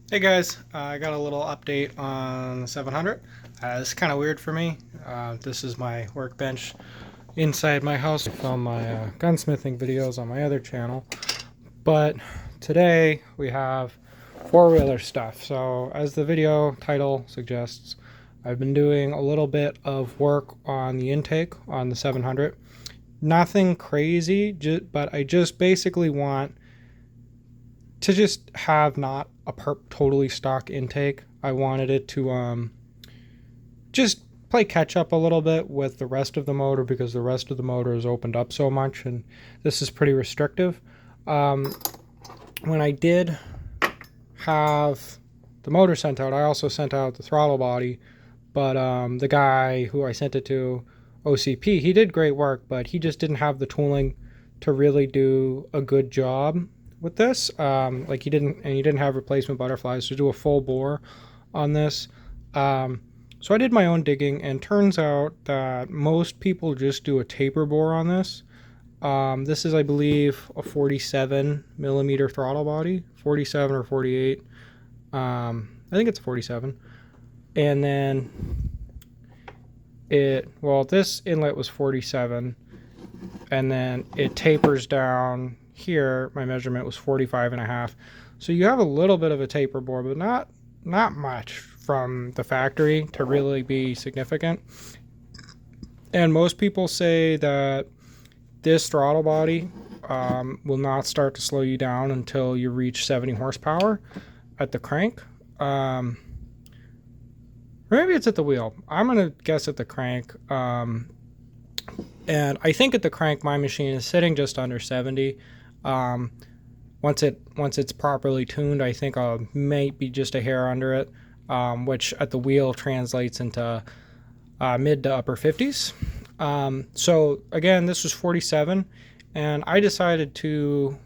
Hey guys, I got a little update on the 700. It's kind of weird for me. This is my workbench inside my house. I film my gunsmithing videos on my other channel, but today we have four-wheeler stuff. So as the video title suggests, I've been doing a little bit of work on the intake on the 700. Nothing crazy, but I just basically want to just have not a totally stock intake. I wanted it to just play catch up a little bit with the rest of the motor because the rest of the motor is opened up so much and this is pretty restrictive. When I did have the motor sent out, I also sent out the throttle body, but the guy who I sent it to, OCP, he did great work, but he just didn't have the tooling to really do a good job with this. Like he didn't have replacement butterflies to do a full bore on this. So I did my own digging, and turns out that most people just do a taper bore on this. This is, I believe, a 47 millimeter throttle body, 47 or 48. I think it's 47. And then this inlet was 47, and then it tapers down here. My measurement was 45 and a half. So you have a little bit of a taper bore, but not much from the factory to really be significant. And most people say that this throttle body will not start to slow you down until you reach 70 horsepower at the crank. Or maybe it's at the wheel. I'm going to guess at the crank. And I think at the crank, my machine is sitting just under 70. Once it's properly tuned, I think I'll might be just a hair under it, which at the wheel translates into mid to upper 50s. So again, this was 47, and I decided to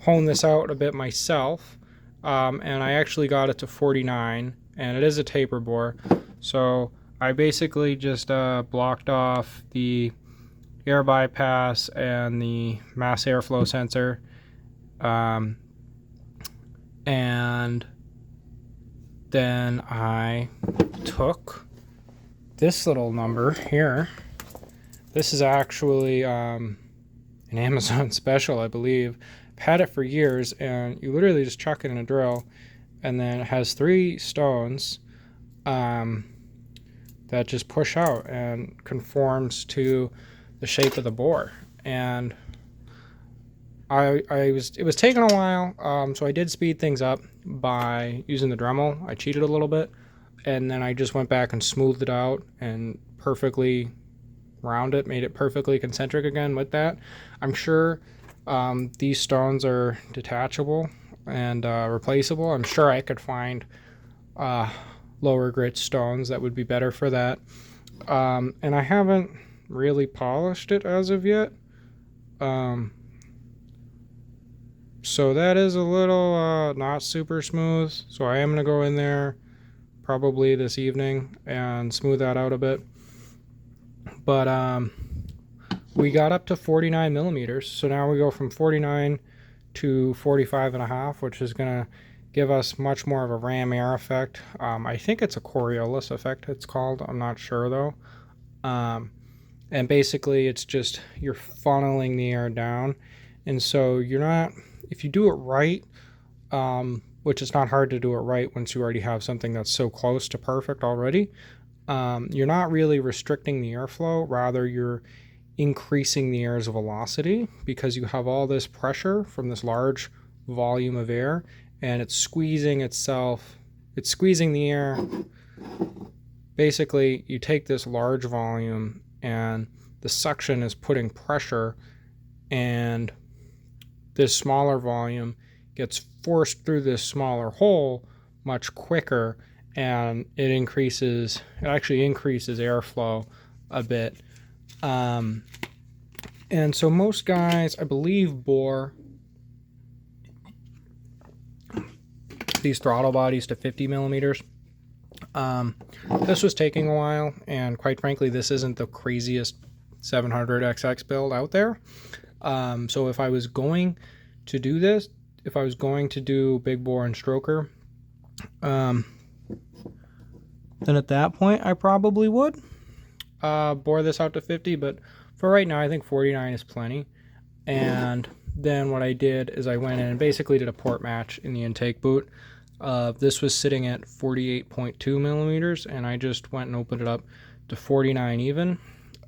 hone this out a bit myself, and I actually got it to 49, and it is a taper bore. So I basically just blocked off the air bypass and the mass airflow sensor, and then I took this little number here. This is actually an Amazon special, I believe. I've had it for years, and you literally just chuck it in a drill, and then it has 3 stones that just push out and conforms to the shape of the bore. And it was taking a while, so I did speed things up by using the Dremel. I cheated a little bit, and then I just went back and smoothed it out and perfectly round it, made it perfectly concentric again with that. I'm sure these stones are detachable and replaceable. I'm sure I could find lower grit stones that would be better for that. And I haven't really polished it as of yet. So that is a little not super smooth. So I am going to go in there probably this evening and smooth that out a bit. But we got up to 49 millimeters. So now we go from 49 to 45 and a half, which is going to give us much more of a ram air effect. I think it's a Coriolis effect it's called. I'm not sure though. And basically it's just you're funneling the air down. And so you're not, if you do it right, which is not hard to do it right once you already have something that's so close to perfect already, you're not really restricting the airflow. Rather, you're increasing the air's velocity because you have all this pressure from this large volume of air, and it's squeezing itself. It's squeezing the air. Basically, you take this large volume and the suction is putting pressure, and this smaller volume gets forced through this smaller hole much quicker, and it actually increases airflow a bit. And so most guys, I believe, bore these throttle bodies to 50 millimeters. This was taking a while, and quite frankly, this isn't the craziest 700xx build out there. So if I was going to do this, if I was going to do big bore and stroker, then at that point I probably would bore this out to 50, but for right now I think 49 is plenty. And then what I did is I went in and basically did a port match in the intake boot. This was sitting at 48.2 millimeters, and I just went and opened it up to 49 even.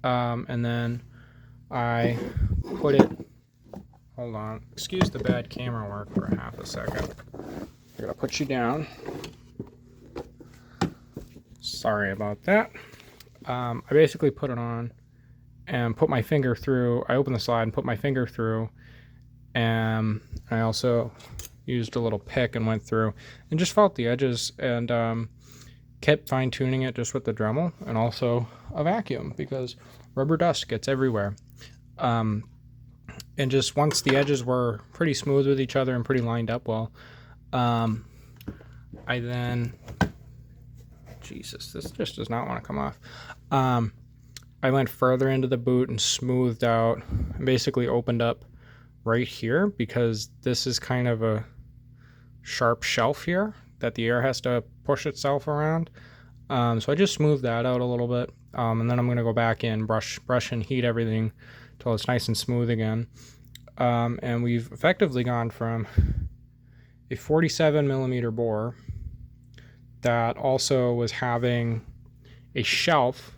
And then I put it, hold on, excuse the bad camera work for half a second. I gotta put you down. Sorry about that. I basically put it on and put my finger through. I opened the slide and put my finger through, and I also used a little pick and went through and just felt the edges, and kept fine-tuning it just with the Dremel and also a vacuum, because rubber dust gets everywhere. And just once the edges were pretty smooth with each other and pretty lined up well, I then, Jesus, this just does not want to come off. I went further into the boot and smoothed out and basically opened up right here, because this is kind of a sharp shelf here that the air has to push itself around. So I just smoothed that out a little bit, and then I'm going to go back in, brush and heat everything till it's nice and smooth again. And we've effectively gone from a 47 millimeter bore that also was having a shelf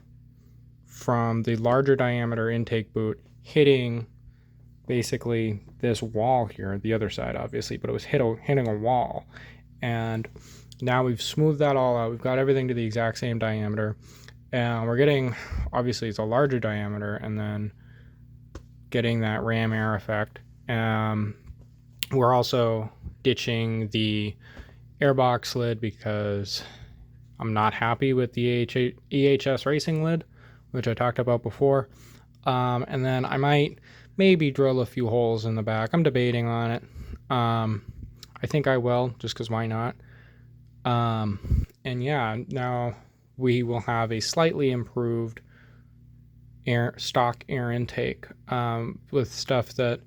from the larger diameter intake boot hitting basically this wall here, the other side obviously, but it was hitting a wall. And now we've smoothed that all out. We've got everything to the exact same diameter, and we're getting, obviously it's a larger diameter, and then getting that ram air effect. We're also ditching the airbox lid because I'm not happy with the EHS racing lid, which I talked about before. And then I might maybe drill a few holes in the back. I'm debating on it. I think I will, just because why not? And yeah, now we will have a slightly improved stock air intake with stuff that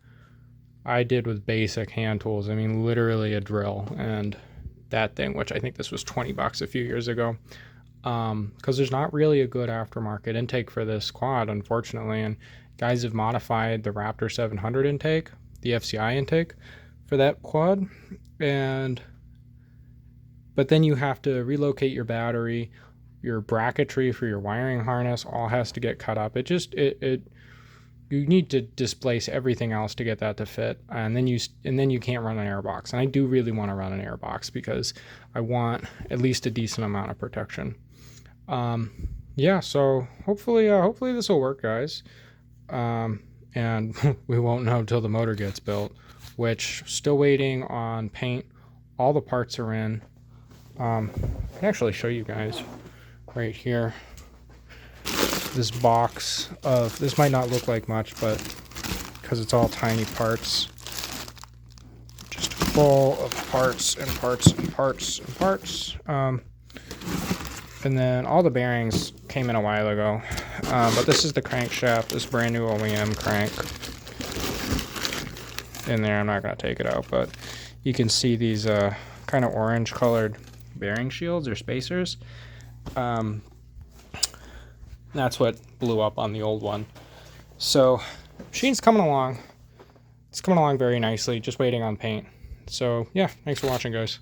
I did with basic hand tools. I mean, literally a drill and that thing, which I think this was $20 a few years ago. Because there's not really a good aftermarket intake for this quad, unfortunately, and guys have modified the Raptor 700 intake, the FCI intake, for that quad, but then you have to relocate your battery, your bracketry for your wiring harness, all has to get cut up. You need to displace everything else to get that to fit, and then you can't run an airbox. And I do really want to run an airbox because I want at least a decent amount of protection. Yeah, so hopefully this will work, guys. And we won't know until the motor gets built, which still waiting on paint. All the parts are in. I can actually show you guys right here. This box of, this might not look like much, but because it's all tiny parts, just full of parts and parts and parts and parts. And then all the bearings came in a while ago, but this is the crankshaft, this brand new OEM crank in there. I'm not going to take it out, but you can see these kind of orange colored bearing shields or spacers. That's what blew up on the old one. So machine's coming along. It's coming along very nicely, just waiting on paint. So yeah, thanks for watching, guys.